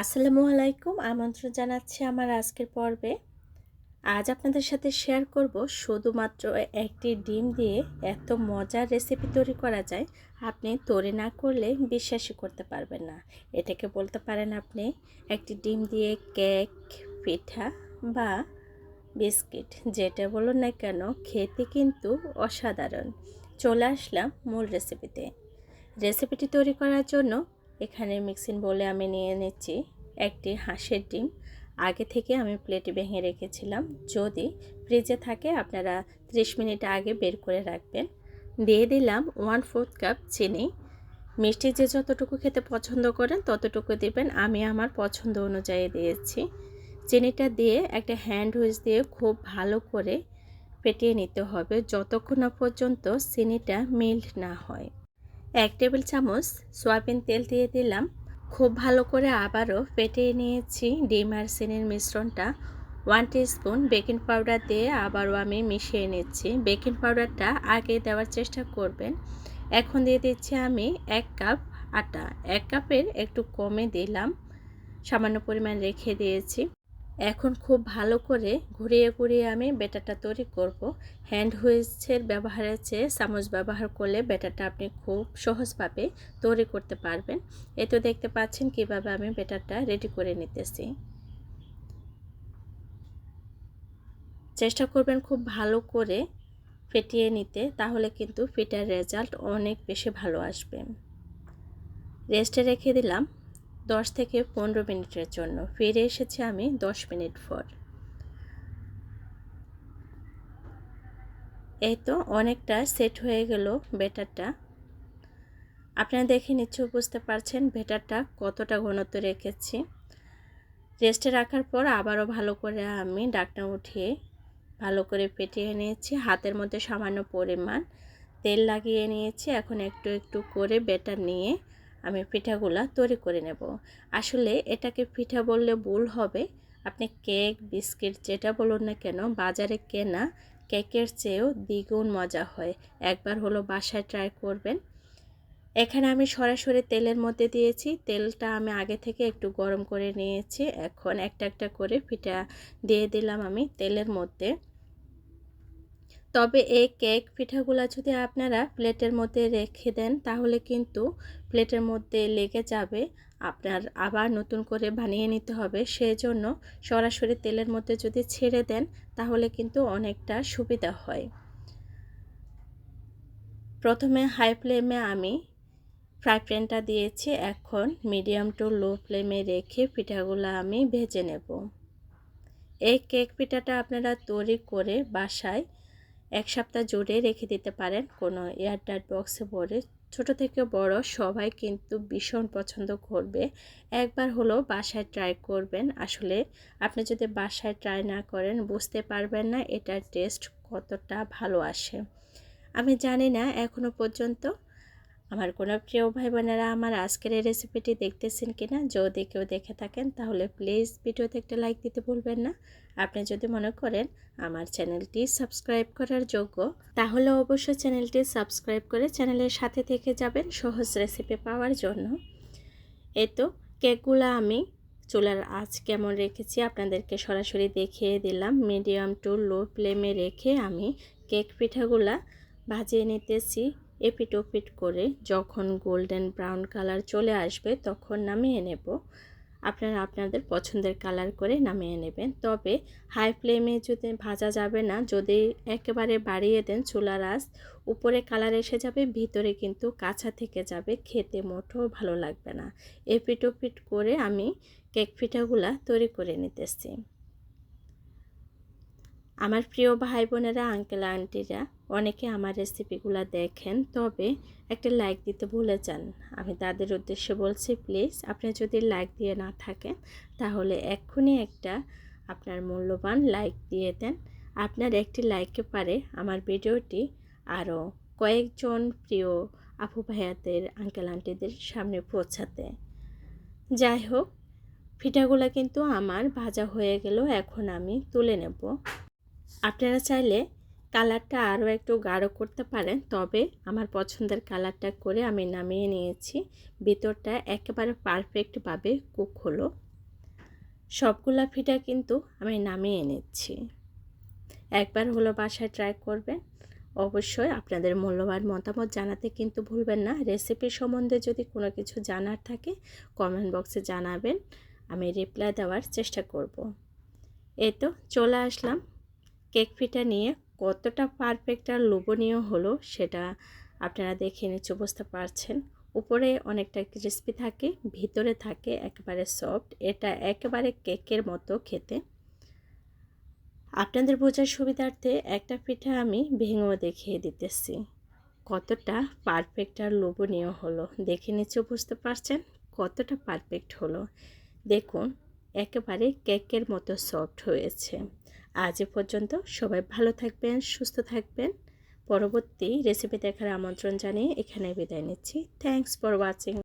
আসসালামু আলাইকুম। আমন্ত্রণ জানাচ্ছি আমার আজকের পর্বে। আজ আপনাদের সাথে শেয়ার করব শুধুমাত্র একটি ডিম দিয়ে এত মজার রেসিপি তৈরি করা যায়, আপনি তৈরি না করলে বিশ্বাসই করতে পারবেন না। এটাকে বলতে পারেন আপনি একটি ডিম দিয়ে কেক, পিঠা বা বিস্কিট, যেটা বলুন না কেন, খেতে কিন্তু অসাধারণ। চলে আসলাম মূল রেসিপিতে। রেসিপিটি তৈরি করার জন্য এখানে মিক্সিং বোলে আমি নিয়ে নিচ্ছি একটি হাঁসের ডিম। আগে থেকে আমি প্লেটে ভেঙে রেখেছিলাম। যদি ফ্রিজে থাকে আপনারা 30 মিনিট আগে বের করে রাখবেন। দিয়ে দিলাম 1/4 কাপ চিনি। মিষ্টি যে যতটুকু খেতে পছন্দ করেন ততটুকু দিবেন, আমি আমার পছন্দ অনুযায়ী দিয়েছি। চিনিটা দিয়ে একটা হ্যান্ড হুইস দিয়ে খুব ভালো করে ফেটিয়ে নিতে হবে যতক্ষণ না পর্যন্ত চিনিটা মেল্ট না হয়। 1 টেবিল চামচ সয়াবিন তেল দিয়ে দিলাম। খুব ভালো করে আবারও ফেটিয়ে নিয়েছি ডিম আর চিনির মিশ্রণটা। 1 টিস্পুন বেকিং পাউডার দিয়ে আবারও আমি মিশিয়ে নিচ্ছি। বেকিং পাউডারটা আগে দেওয়ার চেষ্টা করবেন। এখন দিয়ে দিচ্ছি আমি 1 কাপ আটা। 1 কাপের একটু কমে দিলাম, সামান্য পরিমাণ রেখে দিয়েছি। এখন খুব ভালো করে ঘুরিয়ে ঘুরিয়ে আমি ব্যাটারটা তৈরি করব। হ্যান্ড হুইসের ব্যবহারের চেয়ে চামচ ব্যবহার করলে ব্যাটারটা আপনি খুব সহজভাবে তৈরি করতে পারবেন। এই তো দেখতে পাচ্ছেন কিভাবে আমি ব্যাটারটা রেডি করে নিতেছি। চেষ্টা করবেন খুব ভালো করে ফেটিয়ে নিতে, তাহলে কিন্তু পিঠার রেজাল্ট অনেক বেশি ভালো আসবে। রেস্টে রেখে দিলাম 10 থেকে 15 মিনিটের জন্য। ফিরে এসেছি আমি 10 মিনিট পর। এই তো অনেকটা সেট হয়ে গেল ব্যাটারটা। আপনারা দেখে নিশ্চয়ই বুঝতে পারছেন ব্যাটারটা কতটা ঘনত্ব রেখেছি। রেস্টে রাখার পর আবারও ভালো করে আমি ঢাকনা উঠিয়ে ভালো করে ফেটিয়ে নিয়েছি। হাতের মধ্যে সামান্য পরিমাণ তেল লাগিয়ে নিয়েছি। এখন একটু একটু করে ব্যাটার নিয়ে আমি পিঠাগুলা তৈরি করে নেব। আসলে এটাকে পিঠা বললে ভুল হবে। আপনি কেক, বিস্কিট যেটা বলুন না কেন, বাজারে কেনা কেকের চেয়েও দ্বিগুণ মজা হয়। একবার হলো বাসায় ট্রাই করবেন। এখানে আমি সরাসরি তেলের মধ্যে দিয়েছি। তেলটা আমি আগে থেকে একটু গরম করে নিয়েছি। এখন একটা একটা করে পিঠা দিয়ে দিলাম আমি তেলের মধ্যে। তবে এই কেক পিঠাগুলা যদি আপনারা প্লেটের মধ্যে রেখে দেন তাহলে কিন্তু প্লেটের মধ্যে লেগে যাবে, আপনার আবার নতুন করে বানিয়ে নিতে হবে। সেজন্য সরাসরি তেলের মধ্যে যদি ছেড়ে দেন তাহলে কিন্তু অনেকটা সুবিধা হয়। প্রথমে হাই ফ্লেমে আমি ফ্রাই প্যানটা দিয়েছি। এখন মিডিয়াম টু লো ফ্লেমে রেখে পিঠাগুলো আমি ভেজে নেব। এই কেক পিঠাটা আপনারা তৈরি করে বাসায় 1 সপ্তাহ জুড়ে রেখে দিতে পারেন কোনো এয়ারটাইট বক্সে ভরে। ছোট থেকে বড় সবাই কিন্তু ভীষণ পছন্দ করবে। একবার হলো বাসায় ট্রাই করবেন। আসলে আপনি যদি বাসায় ট্রাই না করেন বুঝতে পারবেন না এটার টেস্ট কতটা ভালো আসে। আমি জানি না এখনো পর্যন্ত আমার কোনো প্রিয় ভাই বোনেরা আমার আজকের এই রেসিপিটি দেখতেছেন কিনা। যদি কেউ দেখে থাকেন তাহলে প্লিজ ভিডিওতে একটা লাইক দিতে ভুলবেন না। আপনি যদি মনে করেন আমার চ্যানেলটি সাবস্ক্রাইব করার যোগ্য, তাহলে অবশ্যই চ্যানেলটি সাবস্ক্রাইব করে চ্যানেলের সাথে থেকে যাবেন সহজ রেসিপি পাওয়ার জন্য। এই তো কেকগুলো আমি চুলার আঁচ কেমন রেখেছি আপনাদেরকে সরাসরি দেখিয়ে দিলাম। মিডিয়াম টু লো ফ্লেমে রেখে আমি কেক পিঠাগুলা ভাজিয়ে নিতেছি এপিট ওপিট করে। যখন গোল্ডেন ব্রাউন কালার চলে আসবে তখন নামিয়ে নেব। আপনারা আপনাদের পছন্দের কালার করে নামিয়ে নেবেন। তবে হাই ফ্লেমে যদি ভাজা যাবে না, যদি একেবারে বাড়িয়ে দেন চুলার আঁচ, উপরে কালার এসে যাবে, ভিতরে কিন্তু কাঁচা থেকে যাবে, খেতে মোটেও ভালো লাগবে না। এপিট ওপিট করে আমি কেক পিঠাগুলা তৈরি করে নিতেছি। আমার প্রিয় ভাই বোনেরা, আঙ্কেল আন্টিরা অনেকে আমার রেসিপিগুলো দেখেন, তবে একটা লাইক দিতে ভুলে যান। আমি তাদের উদ্দেশ্যে বলছি, প্লিজ আপনি যদি লাইক দিয়ে না থাকেন তাহলে এক্ষুনি একটা আপনার মূল্যবান লাইক দিয়ে দেন। আপনার একটি লাইকে পারে আমার ভিডিওটি আরও কয়েকজন প্রিয় আপু ভাইয়াদের, আঙ্কেল আন্টিদের সামনে পৌঁছাতে। যাই হোক, পিঠাগুলো কিন্তু আমার ভাজা হয়ে গেল। এখন আমি তুলে নেব। আপনারা চাইলে কালারটা আরও একটু গাঢ় করতে পারেন, তবে আমার পছন্দের কালারটা করে আমি নামিয়ে নিয়েছি। ভিতরটা একেবারে পারফেক্টভাবে কুক হলো। সবগুলা পিঠা কিন্তু আমি নামিয়ে নিচ্ছি। একবার হলো বাসায় ট্রাই করবেন। অবশ্যই আপনাদের মূল্যবান মতামত জানাতে কিন্তু ভুলবেন না। রেসিপি সম্বন্ধে যদি কোনো কিছু জানার থাকে কমেন্ট বক্সে জানাবেন, আমি রিপ্লাই দেওয়ার চেষ্টা করব। এই তো চলে আসলাম কেক পিঠা নিয়ে। কতটা পারফেক্ট আর লোভনীয় হলো সেটা আপনারা দেখে নিশ্চয় বুঝতে পারছেন। উপরে অনেকটা ক্রিস্পি থাকে, ভিতরে থাকে একেবারে সফট। এটা একেবারে কেকের মতো খেতে। আপনাদের বোঝার সুবিধার্থে একটা পিঠা আমি ভেঙেও দেখিয়ে দিতেছি কতটা পারফেক্ট আর লোভনীয় হলো। দেখে নিশ্চয় বুঝতে পারছেন কতটা পারফেক্ট হলো। দেখুন একেবারে কেকের মতো সফট হয়েছে। আজ এ পর্যন্ত। সবাই ভালো থাকবেন, সুস্থ থাকবেন। পরবর্তী রেসিপি দেখার আমন্ত্রণ জানিয়ে এখানে বিদায় নিচ্ছি। Thanks for watching.